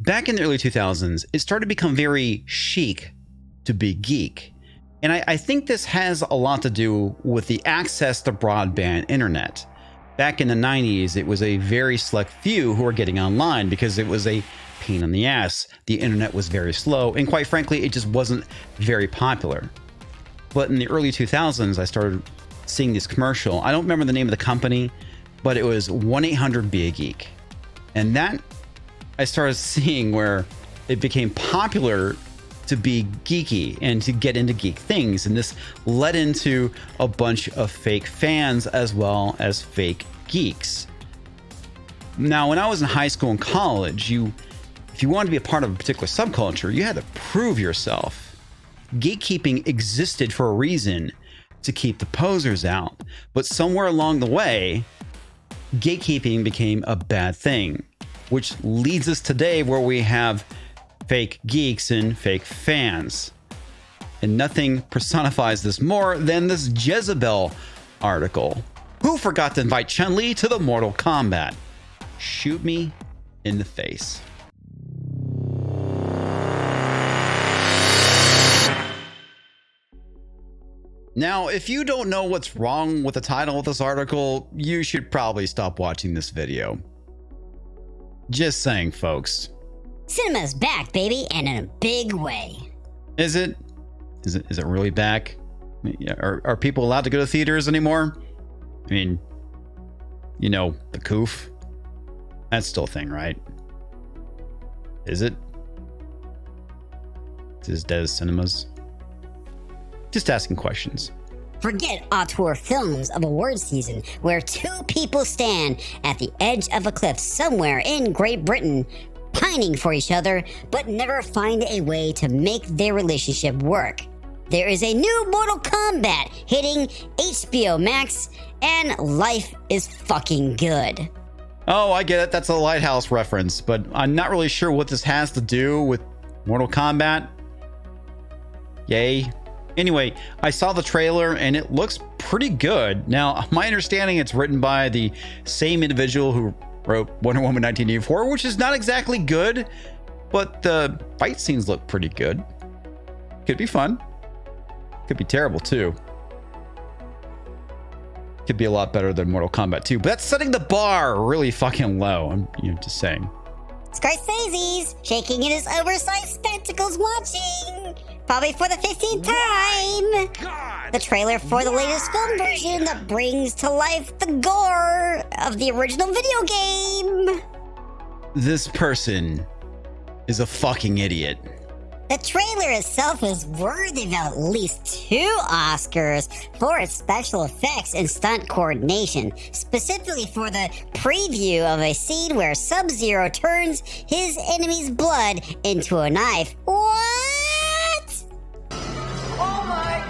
Back in the early 2000s, it started to become very chic to be geek. And I think this has a lot to do with the access to broadband internet. Back in the 90s, it was a very select few who were getting online because it was a pain in the ass. The internet was very slow, and quite frankly, it just wasn't very popular. But in the early 2000s, I started seeing this commercial. I don't remember the name of the company, but it was 1-800-BE-A-GEEK. And that I started seeing where it became popular to be geeky and to get into geek things. And this led into a bunch of fake fans as well as fake geeks. Now, when I was in high school and college, if you wanted to be a part of a particular subculture, you had to prove yourself. Gatekeeping existed for a reason, to keep the posers out. But somewhere along the way, gatekeeping became a bad thing, which leads us today where we have fake geeks and fake fans. And nothing personifies this more than this Jezebel article. Who forgot to invite Chun-Li to the Mortal Kombat? Shoot me in the face. Now, if you don't know what's wrong with the title of this article, you should probably stop watching this video. Just saying, folks. Cinema's back, baby, and in a big way. Is it? Is it really back? Are people allowed to go to theaters anymore? I mean, you know, the coof. That's still a thing, right? Is it? Is it as dead as cinemas? Just asking questions. Forget auteur films of award season where two people stand at the edge of a cliff somewhere in Great Britain, pining for each other, but never find a way to make their relationship work. There is a new Mortal Kombat hitting HBO Max, and life is fucking good. Oh, I get it. That's a Lighthouse reference, but I'm not really sure what this has to do with Mortal Kombat. Yay. Anyway, I saw the trailer and it looks pretty good. Now, my understanding it's written by the same individual who wrote Wonder Woman 1984, which is not exactly good, but the fight scenes look pretty good. Could be fun. Could be terrible too. Could be a lot better than Mortal Kombat 2, but that's setting the bar really fucking low. I'm just saying. Scorsese's shaking in his oversized spectacles watching, probably for the 15th time. God. The trailer for the latest film version that brings to life the gore of the original video game. This person is a fucking idiot. The trailer itself is worthy of at least 2 Oscars for its special effects and stunt coordination, specifically for the preview of a scene where Sub-Zero turns his enemy's blood into a knife. What? Oh my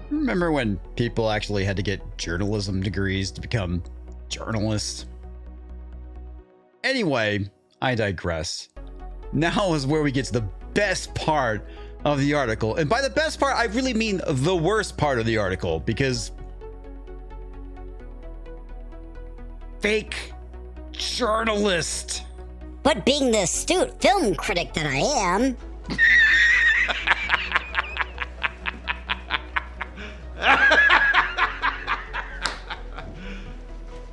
God! Remember when people actually had to get journalism degrees to become journalists? Anyway, I digress. Now is where we get to the best part of the article. And by the best part, I really mean the worst part of the article, because fake journalist. But being the astute film critic that I am,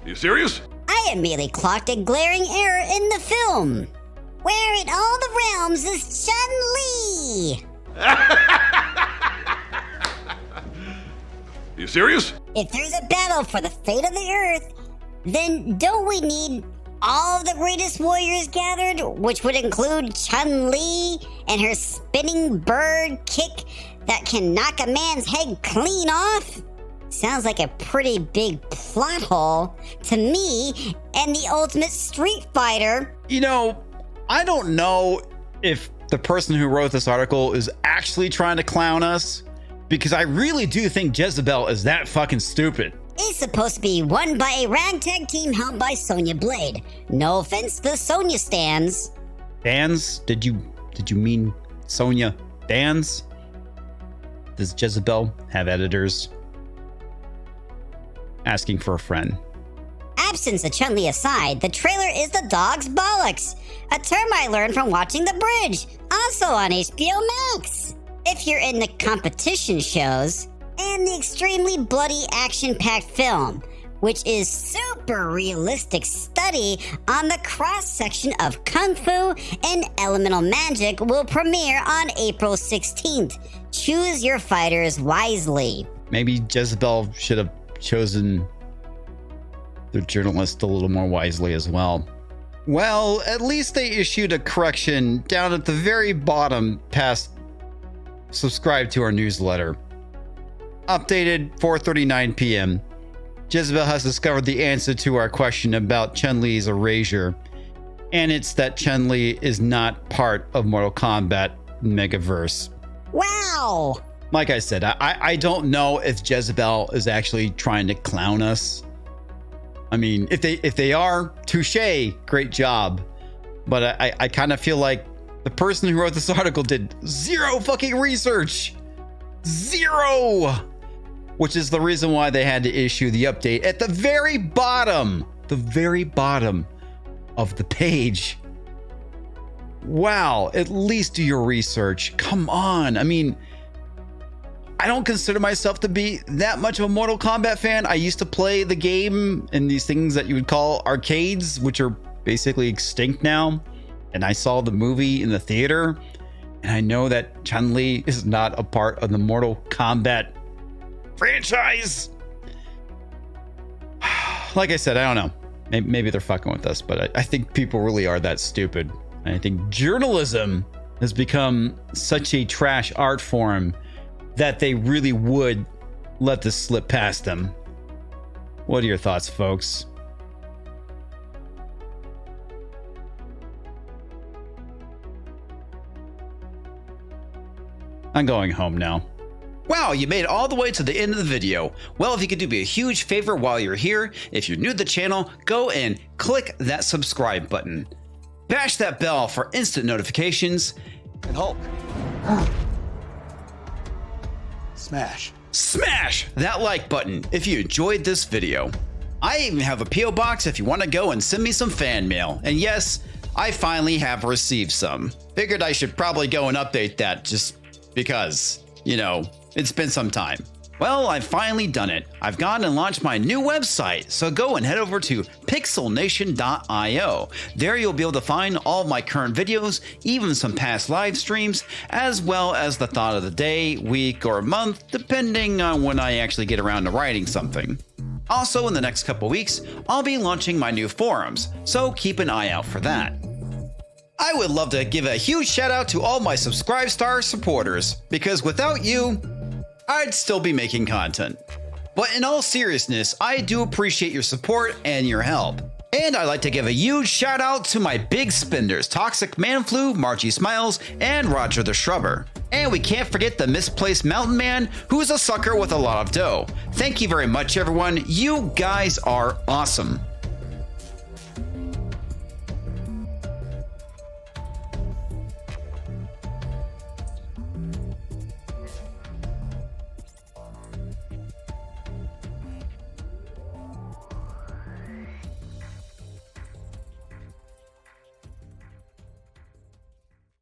You serious? I immediately clocked a glaring error in the film. Where in all the realms is Chun-Li? You serious? If there's a battle for the fate of the Earth, then don't we need all of the greatest warriors gathered, which would include Chun-Li and her spinning bird kick that can knock a man's head clean off? Sounds like a pretty big plot hole to me and the ultimate Street Fighter. You know, I don't know if the person who wrote this article is actually trying to clown us, because I really do think Jezebel is that fucking stupid. It's supposed to be won by a ragtag team held by Sonya Blade. No offense to Sonya stans. Dans? Did you mean Sonya Dans? Does Jezebel have editors? asking for a friend. Absence of Chun-Li aside, the trailer is the dog's bollocks, a term I learned from watching The Bridge, also on HBO Max. If you're into competition shows, and the extremely bloody action-packed film, which is super realistic study on the cross-section of Kung Fu and elemental magic, will premiere on April 16th. Choose your fighters wisely. Maybe Jezebel should have chosen the journalist a little more wisely as well. Well, at least they issued a correction down at the very bottom past subscribe to our newsletter. Updated 4:39 p.m. Jezebel has discovered the answer to our question about Chun-Li's erasure, and it's that Chun-Li is not part of Mortal Kombat Megaverse. Wow! Like I said, I don't know if Jezebel is actually trying to clown us. I mean, if they are, touche, great job. But I kind of feel like the person who wrote this article did zero fucking research. Zero! Which is the reason why they had to issue the update at the very bottom of the page. Wow, at least do your research. Come on. I mean, I don't consider myself to be that much of a Mortal Kombat fan. I used to play the game in these things that you would call arcades, which are basically extinct now. And I saw the movie in the theater, and I know that Chun-Li is not a part of the Mortal Kombat franchise. Like I said, I don't know. Maybe they're fucking with us, but I think people really are that stupid. And I think journalism has become such a trash art form that they really would let this slip past them. What are your thoughts, folks? I'm going home now. Wow, you made it all the way to the end of the video. Well, if you could do me a huge favor while you're here, if you're new to the channel, go and click that subscribe button. Bash that bell for instant notifications. And Hulk. Smash that like button if you enjoyed this video. I even have a P.O. box if you want to go and send me some fan mail. And yes, I finally have received some. Figured I should probably go and update that just because, you know, it's been some time. Well, I've finally done it. I've gone and launched my new website, so go and head over to pixelnation.io. There you'll be able to find all of my current videos, even some past live streams, as well as the thought of the day, week, or month, depending on when I actually get around to writing something. Also, in the next couple weeks, I'll be launching my new forums, so keep an eye out for that. I would love to give a huge shout out to all my Subscribe Star supporters, because without you, I'd still be making content. But in all seriousness, I do appreciate your support and your help. And I'd like to give a huge shout out to my big spenders, Toxic Manflu, MarjieSmiles, and Roger the Shrubber. And we can't forget the Misplaced Mountain Man, who's a sucker with a lot of dough. Thank you very much, everyone. You guys are awesome.